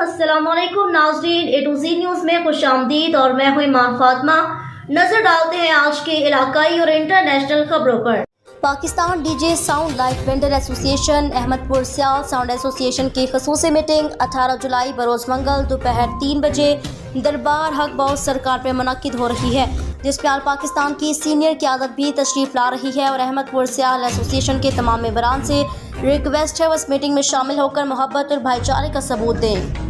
अस्सलामुअलैकुम नाज़रीन, ए to Z news में खुशामदीद और मैं हूं ईमान फातिमा। नजर डालते हैं आज के इलाकाई और इंटरनेशनल खबरों पर। Pakistan DJ sound light vendor association Ahmedpur Sial sound association की खसूसी मीटिंग 18 जुलाई बरोज़ मंगल दोपहर 3 बजे दरबार हक बाउस सरकार पर मुनक्किद हो रही है, जिसमें आल पाकिस्तान की सीनियर क़यादत भी तशरीफ़ ला रही है और अहमदपुर सियाल एसोसिएशन के तमाम मेंबरान से रिक्वेस्ट है वह इस मीटिंग में शामिल होकर मोहब्बत और भाईचारे का सबूत दें।